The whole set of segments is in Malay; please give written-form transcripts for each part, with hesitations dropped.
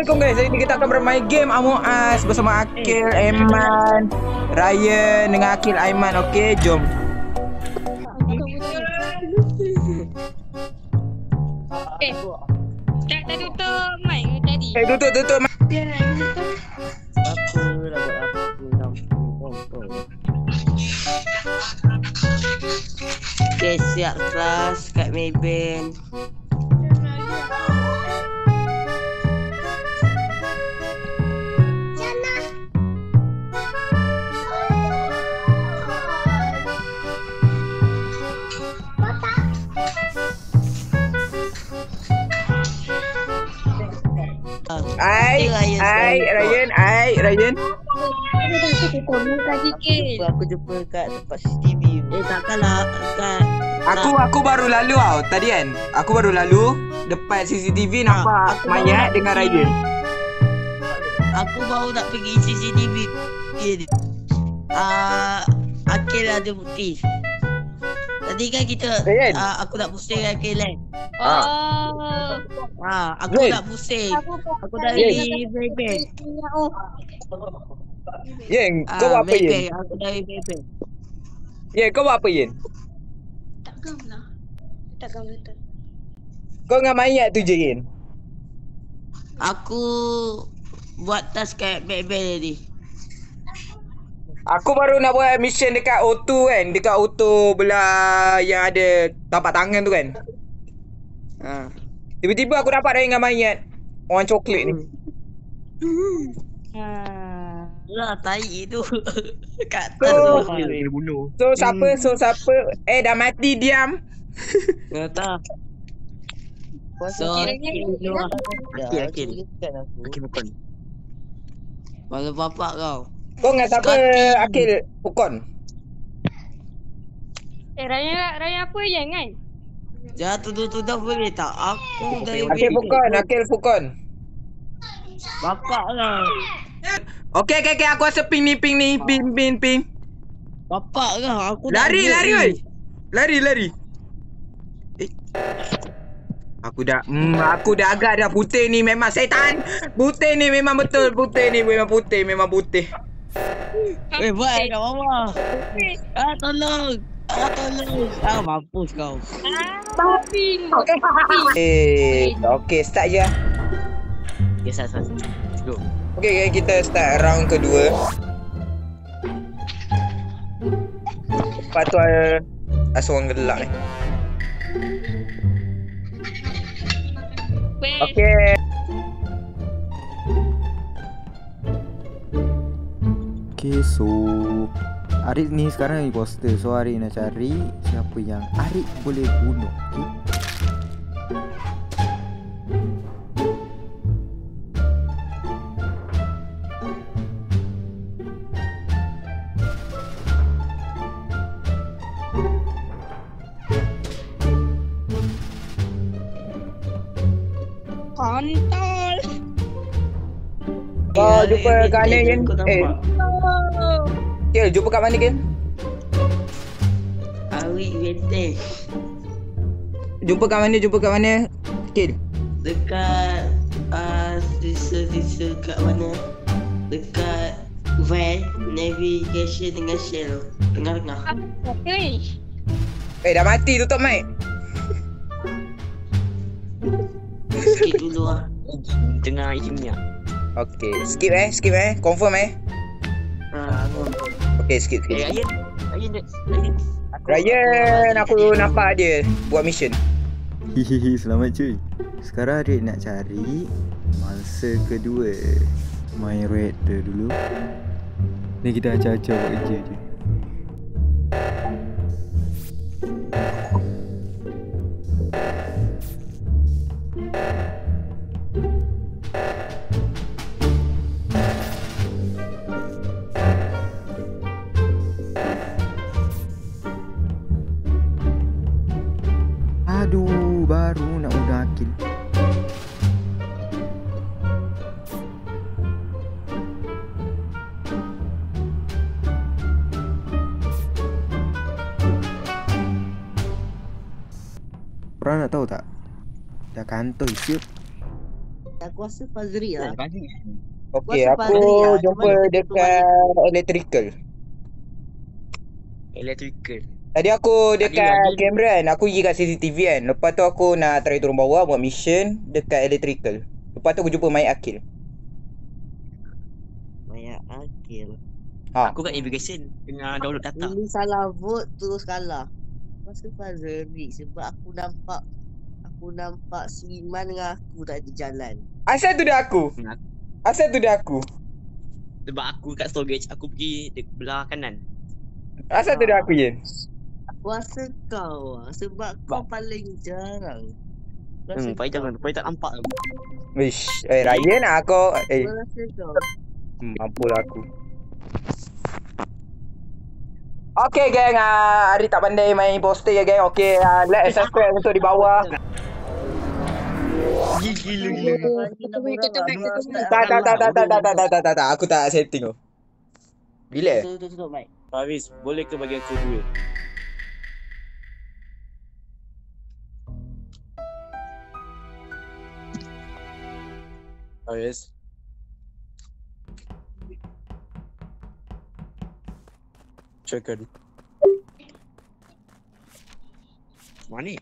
Assalamualaikum guys. Hari ni kita akan bermain game Among Us bersama Akil, Aiman, Ryan dengan Akil, Aiman. Okey, jom. Tak tutup mic tadi. Tutup mic. Okay, siap kelas kat Maybank. Ryan. Aku jumpa kat tempat CCTV. Takkanlah kat Aku baru lalu tau tadi kan. Aku baru lalu depan CCTV nampak mayat dengan Ryan. Aku baru nak pergi CCTV. Akil ada bukti. Tadi kan kita aku nak pusing Akil kan. Aku nak pusing. Aku dari Maybank. Yen, kau buat apa Yen? Aku dari Maybank. Yen, kau buat apa Yen? Tak gam lah. Kau dengan mayat tu je Yen? Aku buat task kat Maybank tadi. Aku baru nak buat mission dekat O2 kan. Dekat auto belah yang ada tapak tangan tu kan. Tiba-tiba aku dapat dengan mayat orang coklat ni. Lah tai tu. Kat atas tu bunuh. So siapa? Dah mati diam. Tak. So Akil bukan. Malu bapak kau. Kau dengan siapa Akil Pukon? Raya apa yang kan? Jangan tuduh-tuduh boleh tak? Aku dari Akil Pukon. Bapak lah. Okey, aku rasa ping ni. Ping. Bapak lah. Aku lari oi. Lari. Aku dah agak dah putih ni memang setan. Putih ni memang betul. Putih ni memang putih. Buat kat bawah. Tolong. Mampus kau. Okey, start je. Okay, start. Go. Okey, kita start round kedua. Lepas tu ada seorang gelak ni. Okey. Okay, so Arik ni sekarang imposter. So Arik nak cari siapa yang Arik boleh bunuh. Okay? Kontol. Kau jumpa kat mana Yen? Kil, jumpa kat mana Kil? Awi bete. Jumpa kat mana Kil? Dekat sisa kat mana? Dekat van navigation dengan shell. Tengah-tengah. Dah mati, tutup mic. Skip dulu lah. Tengah isi minyak. Okey, skip confirm Okey, skip. Ryan, aku nampak dia buat mission. Hihihi, selamat cuy. Sekarang Arik nak cari mangsa kedua. Main red dulu. Ni kita acah-acah buat kerja je. Aduh, baru nak undang Akil. Korang nak tahu tak? Dah kantoi siap. Aku rasa Fazri lah. Okey, What's the aku Fazri lah? jumpa Cuma dia dekat electrical. Electrical. Tadi aku dekat Tadi- kamera kan, aku pergi kat CCTV kan. Lepas tu aku nak try turun bawah buat mission dekat electrical. Lepas tu aku jumpa Mai Akil. Banyak Akil. Ha. Aku kat navigation tengah download data. Ini salah vote terus kalah. Masa Fazri sebab aku nampak Siman dengan aku tak ada jalan. Asal tu dia aku? Asal tu dia aku? Sebab aku kat storage, aku pergi belah kanan. Asal tu dia aku, Yen? Aku rasa kau lah. Sebab kau paling jarang. Aku rasa Pai jangan, Pai tak nampak. Wish, Ryan lah aku. Aku rasa kau. Mampulah aku. Okay geng, Ari tak pandai main poster ya geng. Okay, like subscribe untuk di bawah. Gila. Tak. Aku tak setting tu. Bila? Tutup mic. Faris, boleh ke bagi aku duit? Faris. Chicken. Mana?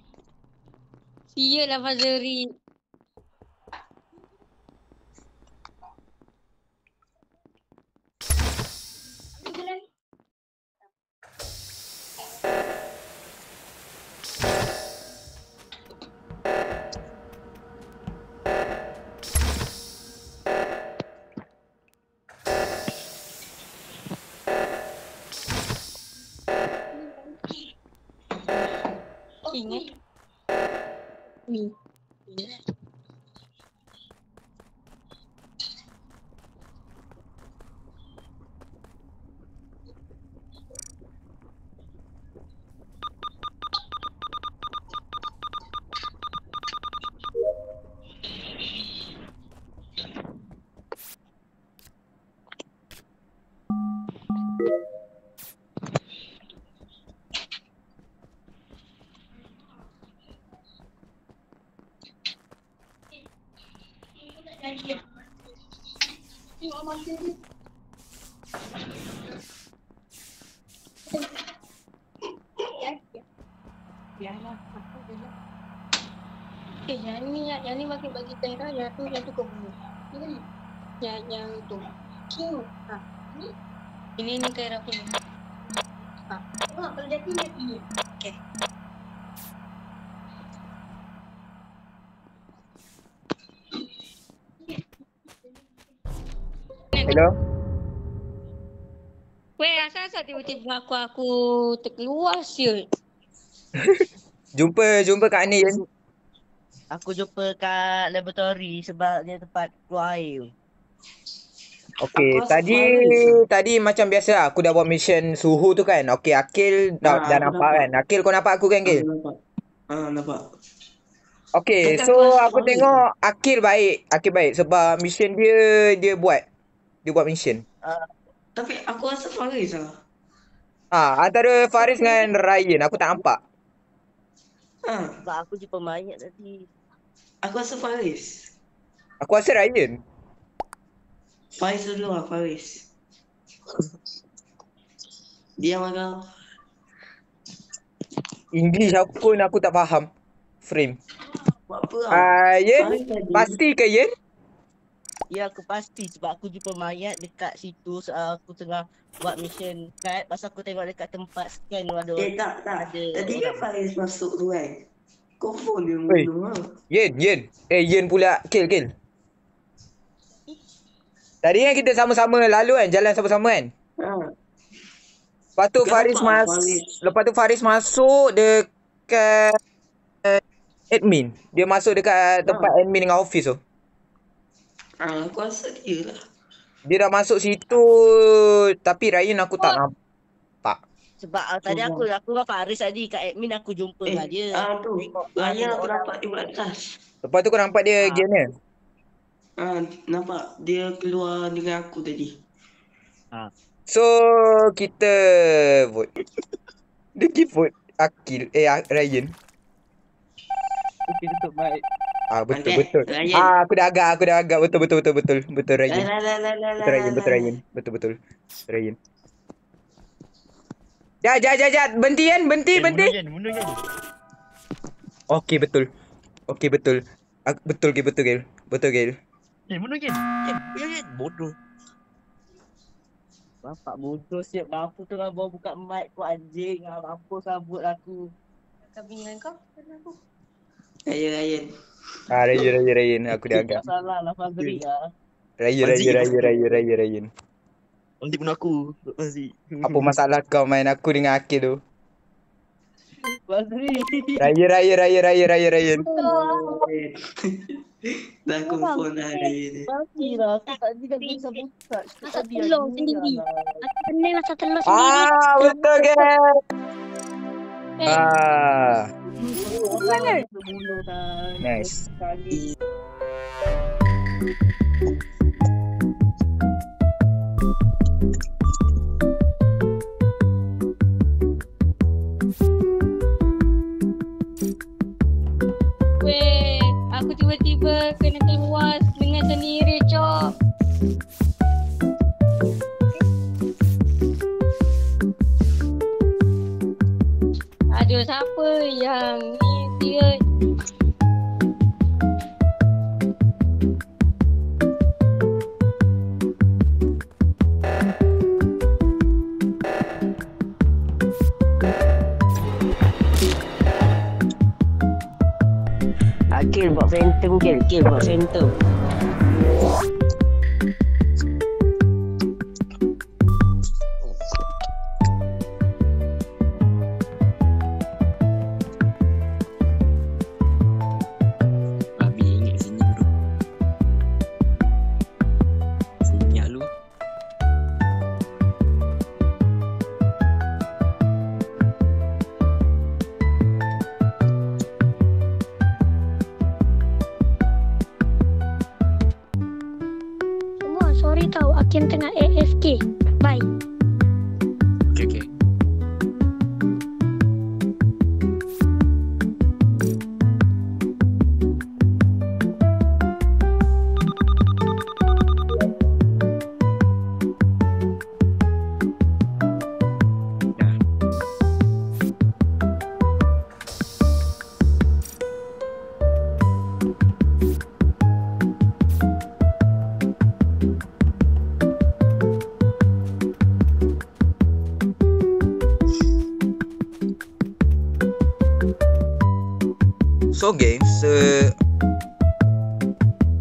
Sial lah Fazri. Ingat? Ni. Yang ni bagi tera, yang tu kau bunuh. Ni yang tu. Ha. Ini tera punya. Ha. Kalau jadi. Okey. Hello? Weh, asal tiba-tiba aku terkeluar siul. Jumpa kat ni Yen. Aku jumpa kat laboratory sebab dia tempat keluar air. Okay, tadi macam biasa aku dah buat mission suhu tu kan. Okay, Akil dah nampak kan. Akil kau nampak aku kan, Akil? Nampak. Okay, Kata so aku aku tengok Akil baik sebab mission dia buat mission. Tapi aku rasa Faris lah. Antara Faris dengan Ryan aku tak nampak. Sebab aku jumpa mayat tadi. Aku rasa Faris. Aku rasa Ryan. Faris dulu lah, Faris. Diam agak. English pun aku tak faham. Frame. Buat apa lah? Yen, Faris tadi. pasti ke Yen? Ya aku pasti sebab aku jumpa mayat dekat situ aku tengah buat mission kat. Pasal aku tengok dekat tempat scan tu ada. Tak. Ada Tadi kan orang. Faris masuk tu kan. Confirm dia Oi. bunuh lah. Yen. Yen pula. Kill. Tadi kan kita sama-sama lalu kan, jalan sama-sama kan. Lepas tu Faris masuk dekat admin. Dia masuk dekat tempat admin dengan office tu. Aku rasa dia lah. Dia dah masuk situ tapi Ryan aku tak nampak. Sebab tadi aku dengan Faris tadi kat admin aku jumpa dengan dia. Tu. Ryan aku nampak dia buat atas. Lepas tu kau nampak dia game ni. Nampak dia keluar dengan aku tadi. So kita vote. Dia keep vote Akil Ryan. Okay, tutup mic. Betul Okay, betul. Ryan. Aku dah agak. Betul Ryan. Lah. Betul Ryan. Jat. Berhenti kan? Berhenti. Bunuh Yan. Okey betul. Betul Gil. Bunuh Yan. Yan. Bodoh. Bapak bodoh siap mampu tengah bawa buka mic kau anjing. Mampu sabut aku. Kami dengan kau. Kenapa? Ryan. Ryan. Aku dah agak. Tak salah lah Fazri lah. Ryan. Nanti bunuh aku. Masih. Apa masalah kau main aku dengan Akil tu? Fazri. Ryan. Dah kumpul lah Ryan. Mati lah. Aku tadi dah bisa buka. Masak telur sendiri. Aku pandai masak telur sendiri. Betul ke? Nice. Weh, aku tiba-tiba kena keluar dengan sendiri, Cok. Ada siapa yang ni dia? Akil buat phantom Akil buat phantom. Babi ingat sini bro. Senyap lu. Semua sorry tahu Akin tengah AFK. Bye. Okay. So guys,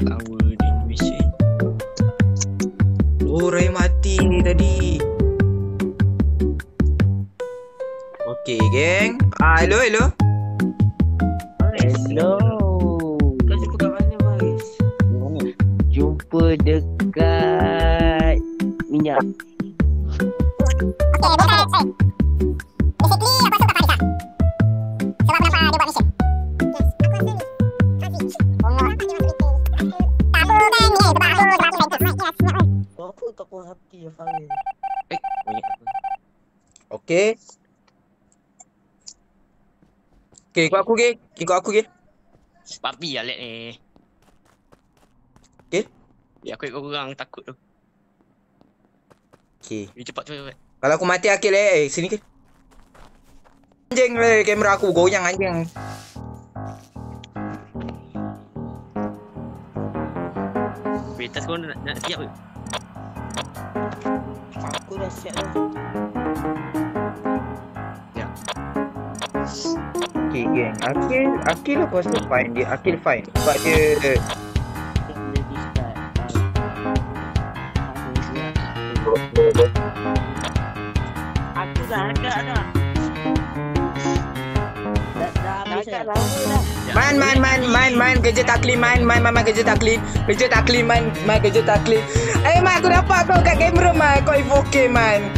Power animation. Ray mati ni tadi. Okay geng. Hello. Hello. Kau jumpa kat mana Baris? Jumpa dekat minyak. Apa kau puas hati ya Farid? Banyak apa? Okay. Okay, ikut aku ke? Babi lah let ni. Okay. Ya aku ikut korang takut tu. Okay. Cepat. Kalau aku mati Akil sini ke? Anjing kamera aku goyang anjing. Betas kau nak siap ke? Aku dah siap dah. Okay geng. Akil aku rasa fine dia. Akil fine. Sebab dia Ready start. Aku dah agak dah. Dah habis dah. Man kerja taklid man kerja taklid man kerja taklid. Man aku dapat kau kat kamera man. Kau evoke man.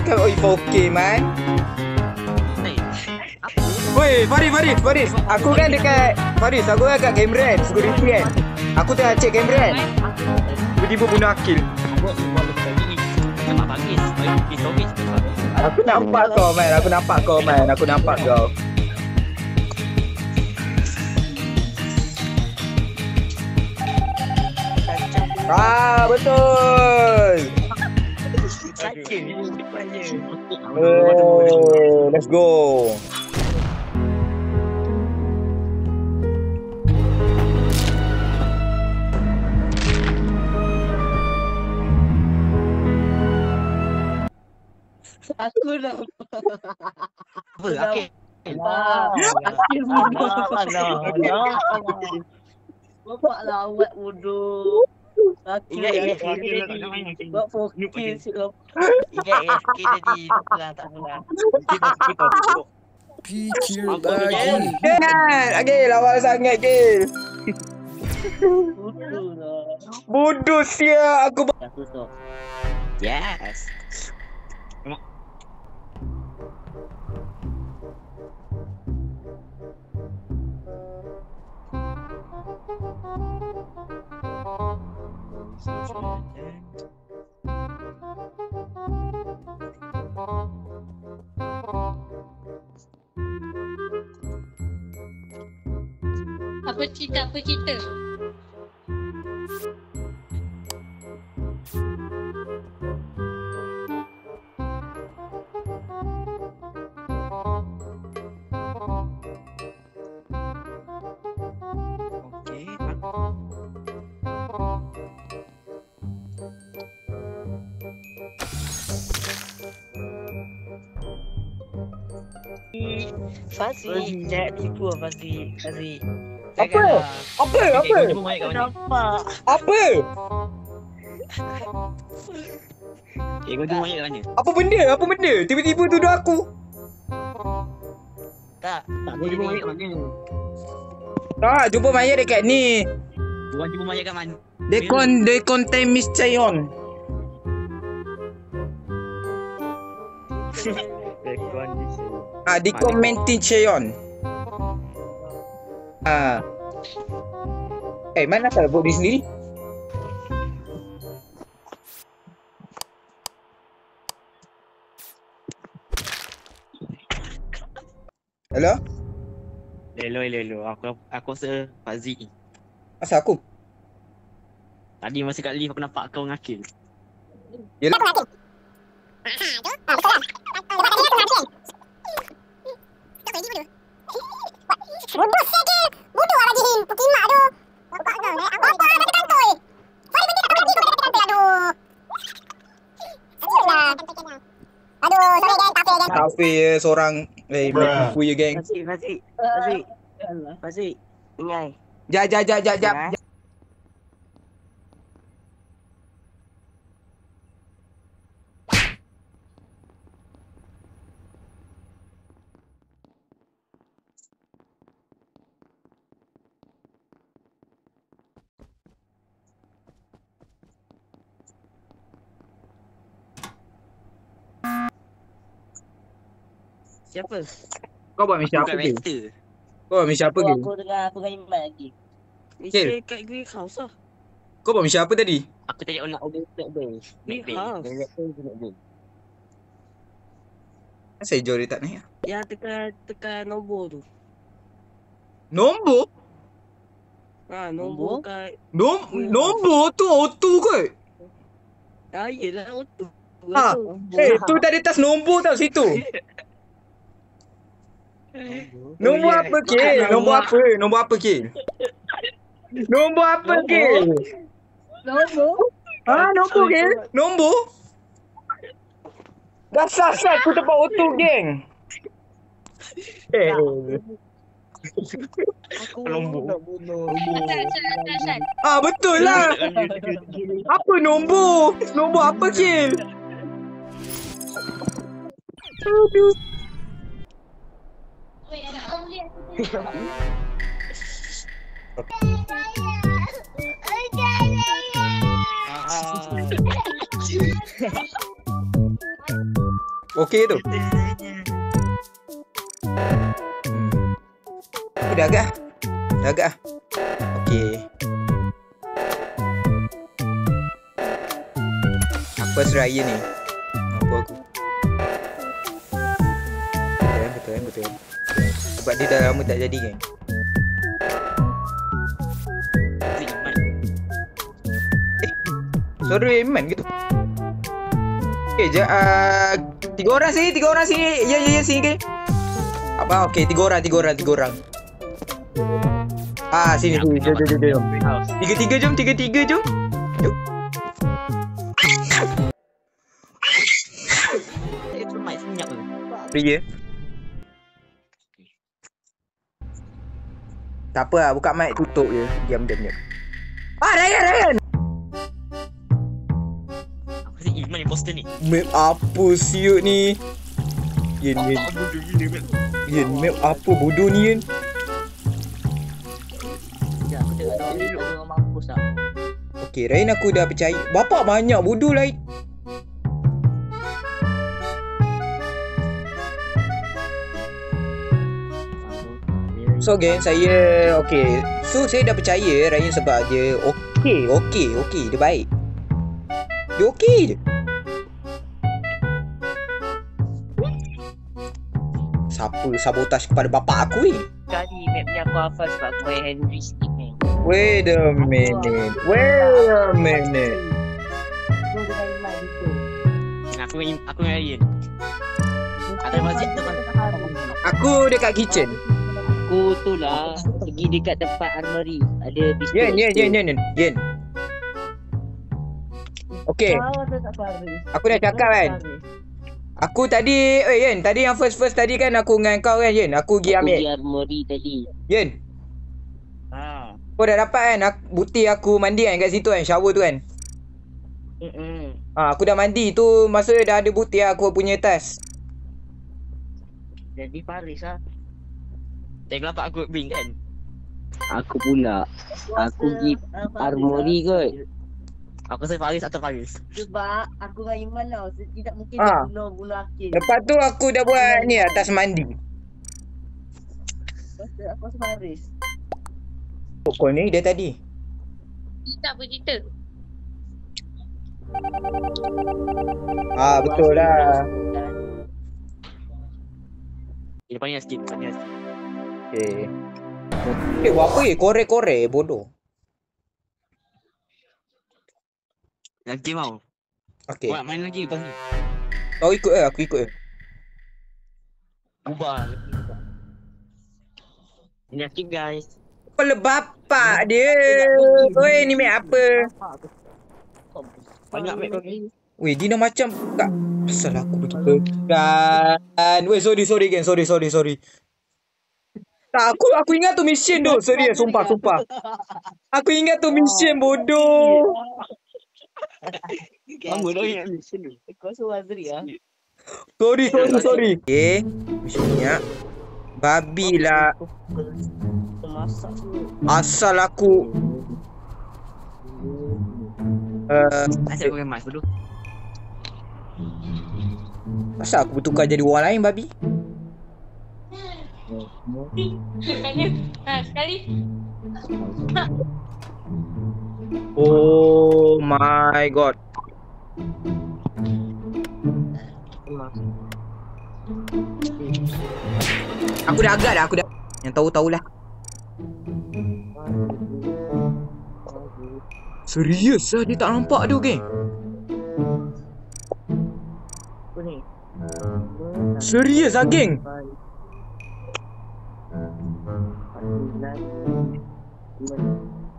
Woi Faris. Aku kan dekat Faris. Aku kan kat kamera kan. Security kan. Aku tengah cek kamera kan. Tiba-tiba bunuh Akil. Nampak bagus. Bagus sobis. Aku nampak kau man. Betul. Let's go. Aku dah. Apa? Okey. Bapak lawat bodoh. Ingat Buat fokus silap. Ingat sikit tadi. Tak pulang. Fikir lagi. Agil, awal sangat Agil. Bodoh lah. Bodoh sia aku. Aku stop. Yes. Apa cerita? Fazi, jangan tipu Fazi. Apa? Kenapa? Apa? Kau jumpa mayat kat mana? Apa benda? Tiba-tiba tuduh aku. Tak, Kau jumpa mayat kat mana? Tak, jumpa mayat dekat ni. Kau jumpa mayat kat mana? They contain Miss Chaeyon. Di commenting Chaeyon. Mana tak buat diri sendiri? Hello? Hello. Aku rasa Fazi. Asal aku? Tadi masa kat lift aku nampak kau dengan Akil. Yelah. Bodoh sikit. Bodoh lah lagi. Pukimak tu. Bapak kau naik apa nak kantoi. Sorry benda tak pergi kau kantoi. Aduh. Seriuslah. Aduh, sorry geng, tak fair geng. Tak fair seorang. Tipu je geng. Fazi. Ingat. Jap. Siapa? Kau buat mission apa ke? Kau buat mission apa ke? Aku dengar Iman lagi. Mission kat Green House lah. Kau buat mission apa tadi? Aku tadi nak order Blackberry. Saya jauh dia tak naik. Yang tekan nombor tu. Nombor? Nombor kat Nombor tu auto kot. yelah auto. Tu tadi tas nombor tau situ. Nombor apa ke? Nombor apa ke? Nombor? Nombor ke? Nombor? Dah sasat aku tempat auto geng. Aku nak bunuh. Asal. Betul lah. Apa nombor? Nombor apa ke? Aduh. Okey tu. Dah agak. Okey. Apa seraya ni? Apa aku? Betul. Sebab dia dah lama tak jadi kan? Suara Rayman gitu. Okay, 3 orang sini. Ya, sini ke. Apa? Okay, 3 orang. Sini. Jom. 3 jom. Itu mic senyap tu. Ya. Tak apa lah, buka mic tutup je. Diam. Ryan! Aku rasa Iman imposter ni. Map apa siut ni? Yen, map apa bodoh ni Yen? Ya, aku tengok ada orang mampus tak. Okay, Ryan aku dah percaya. Bapak banyak bodoh lah. So geng, saya okay. So saya dah percaya Ryan sebab dia okey, dia baik. Dia okey je. Siapa sabotaj kepada bapak aku ni? Kali map ni aku hafal sebab aku main Henry Stick ni. Wait a minute. Aku dengan Iman gitu. Aku dengan Ryan. Ada masjid depan. Aku dekat kitchen. Aku tu lah pergi dekat tempat armory. Ada pistol. Yen. Okay. Aku dah cakap kan. Aku tadi, Yen, tadi yang first tadi kan aku dengan kau kan, Yen. Aku pergi ambil. Aku pergi armory tadi. Yen. Kau dah dapat kan bukti aku mandi kan kat situ kan, shower tu kan. Aku dah mandi tu, maksudnya dah ada bukti lah aku punya tas. Jadi Faris lah. Tengok nampak aku bing kan. Aku pula. Aku pergi armory kot. Aku rasa Faris atau Faris. Sebab aku dengan Iman tau. Tidak mungkin dia bunuh Akil. Lepas tu aku dah buat ni lah, tas mandi. Aku rasa Faris. Kau ni dia tadi. Tak apa cerita. Betul lah. Dia panggil skip. Okay. Buat apa ni? Korek-korek bodoh. Nak game tau. Okay. Buat main lagi lepas ni. Kau ikut aku ikut. Ubah. Ini skip guys. Kepala bapak dia. Oi, ni map apa? Banyak map kau ni. Weh, Dina macam tak. Asal aku pergi tekan. Weh, sorry gang. Sorry. Tak, aku ingat tu mission tu. Serius, sumpah. Aku ingat tu mission bodoh. Lama dah ingat mission tu. Kau suruh Azri lah. Sorry. Okay, mission ni ya. Babi lah. Asal aku Asal aku kemas bodoh. asal aku bertukar jadi orang lain babi? Sekali. Oh my god. Aku dah agak dah, yang tahu-tahulah. Serius lah, dia tak nampak tu geng. Serius lah geng.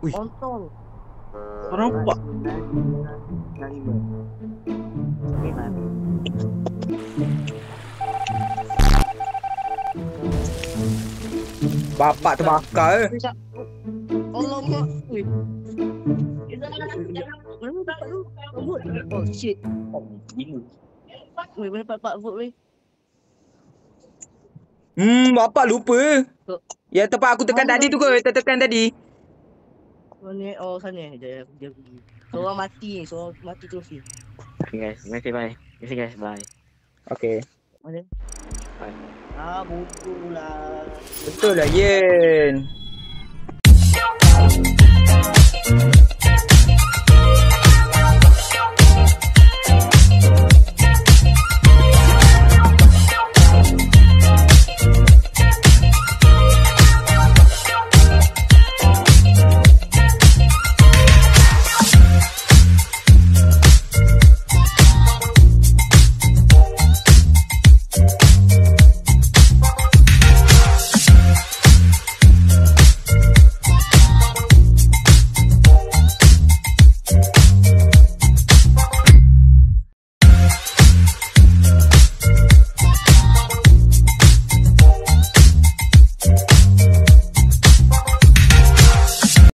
Wih, tak nampak. Bapak terbakar. Allah mak. Oh shit. Weh, boleh dapat vote weh. Bapak lupa. Ya tempat aku tekan tadi tu ke? Tekan tadi. Mana? Oh sana. Dia pergi. Seorang mati terus ni. Okay guys, bye. Guys, bye. Okay. Mana? Bye. Bodoh lah. Betul lah Yen.